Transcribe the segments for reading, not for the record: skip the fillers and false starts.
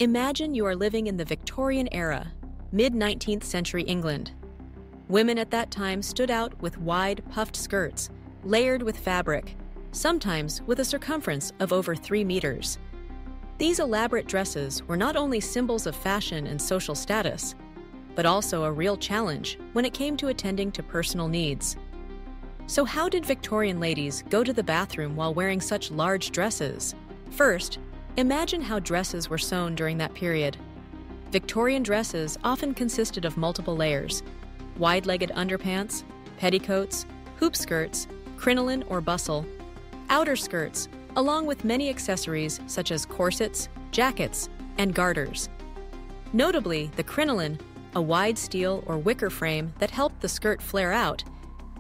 Imagine you are living in the Victorian era, mid-19th century England. Women at that time stood out with wide, puffed skirts, layered with fabric, sometimes with a circumference of over 3 meters. These elaborate dresses were not only symbols of fashion and social status, but also a real challenge when it came to attending to personal needs. So how did Victorian ladies go to the bathroom while wearing such large dresses? First, imagine how dresses were sewn during that period. Victorian dresses often consisted of multiple layers: wide-legged underpants, petticoats, hoop skirts, crinoline or bustle, outer skirts, along with many accessories such as corsets, jackets, and garters. Notably, the crinoline, a wide steel or wicker frame that helped the skirt flare out,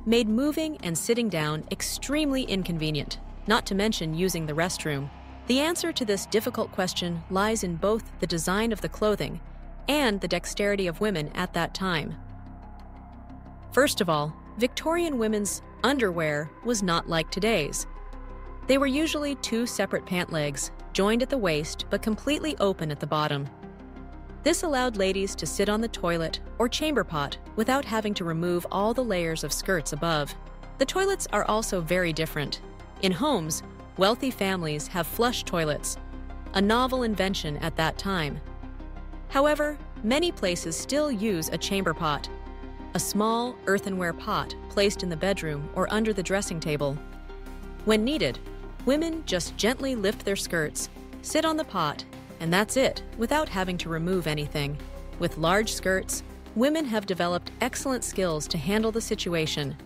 made moving and sitting down extremely inconvenient, not to mention using the restroom. The answer to this difficult question lies in both the design of the clothing and the dexterity of women at that time. First of all, Victorian women's underwear was not like today's. They were usually 2 separate pant legs, joined at the waist but completely open at the bottom. This allowed ladies to sit on the toilet or chamber pot without having to remove all the layers of skirts above. The toilets are also very different. In homes, wealthy families have flush toilets, a novel invention at that time. However, many places still use a chamber pot, a small earthenware pot placed in the bedroom or under the dressing table. When needed, women just gently lift their skirts, sit on the pot, and that's it, without having to remove anything. With large skirts, women have developed excellent skills to handle the situation.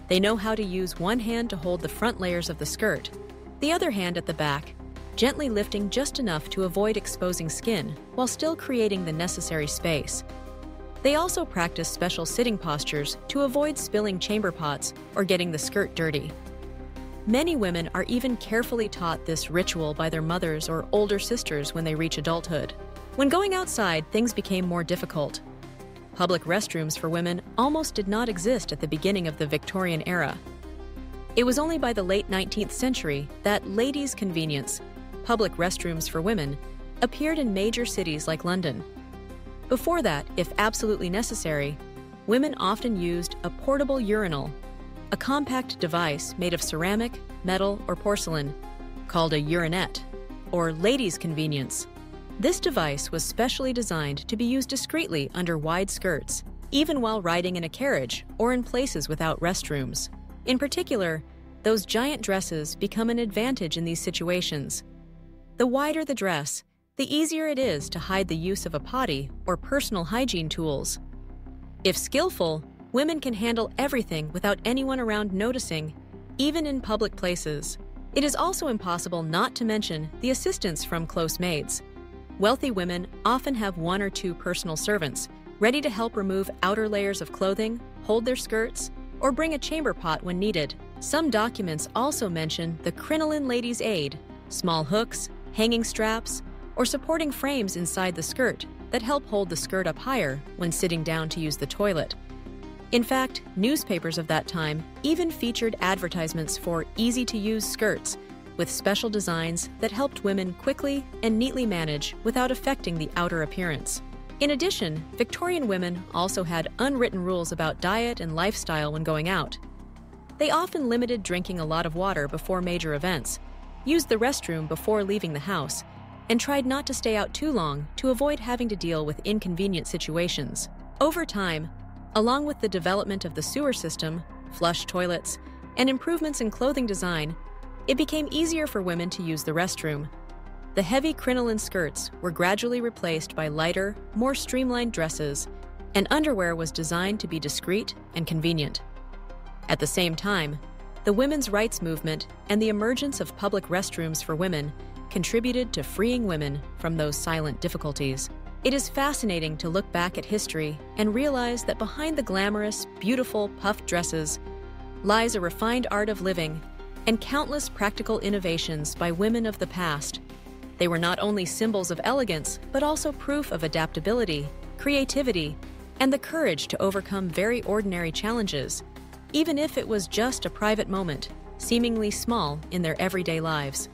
They know how to use one hand to hold the front layers of the skirt, the other hand at the back, gently lifting just enough to avoid exposing skin while still creating the necessary space. They also practice special sitting postures to avoid spilling chamber pots or getting the skirt dirty. Many women are even carefully taught this ritual by their mothers or older sisters when they reach adulthood. When going outside, things became more difficult. Public restrooms for women almost did not exist at the beginning of the Victorian era. It was only by the late 19th century that ladies' convenience, public restrooms for women, appeared in major cities like London. Before that, if absolutely necessary, women often used a portable urinal, a compact device made of ceramic, metal, or porcelain, called a urinette, or ladies' convenience. This device was specially designed to be used discreetly under wide skirts, even while riding in a carriage or in places without restrooms. In particular, those giant dresses become an advantage in these situations. The wider the dress, the easier it is to hide the use of a potty or personal hygiene tools. If skillful, women can handle everything without anyone around noticing, even in public places. It is also impossible not to mention the assistance from close maids. Wealthy women often have 1 or 2 personal servants, ready to help remove outer layers of clothing, hold their skirts, or bring a chamber pot when needed. Some documents also mention the crinoline lady's aid, small hooks, hanging straps, or supporting frames inside the skirt that help hold the skirt up higher when sitting down to use the toilet. In fact, newspapers of that time even featured advertisements for easy-to-use skirts with special designs that helped women quickly and neatly manage without affecting the outer appearance. In addition, Victorian women also had unwritten rules about diet and lifestyle when going out. They often limited drinking a lot of water before major events, used the restroom before leaving the house, and tried not to stay out too long to avoid having to deal with inconvenient situations. Over time, along with the development of the sewer system, flush toilets, and improvements in clothing design, it became easier for women to use the restroom. The heavy crinoline skirts were gradually replaced by lighter, more streamlined dresses, and underwear was designed to be discreet and convenient. At the same time, the women's rights movement and the emergence of public restrooms for women contributed to freeing women from those silent difficulties. It is fascinating to look back at history and realize that behind the glamorous, beautiful, puffed dresses lies a refined art of living and countless practical innovations by women of the past. They were not only symbols of elegance, but also proof of adaptability, creativity, and the courage to overcome very ordinary challenges, even if it was just a private moment, seemingly small in their everyday lives.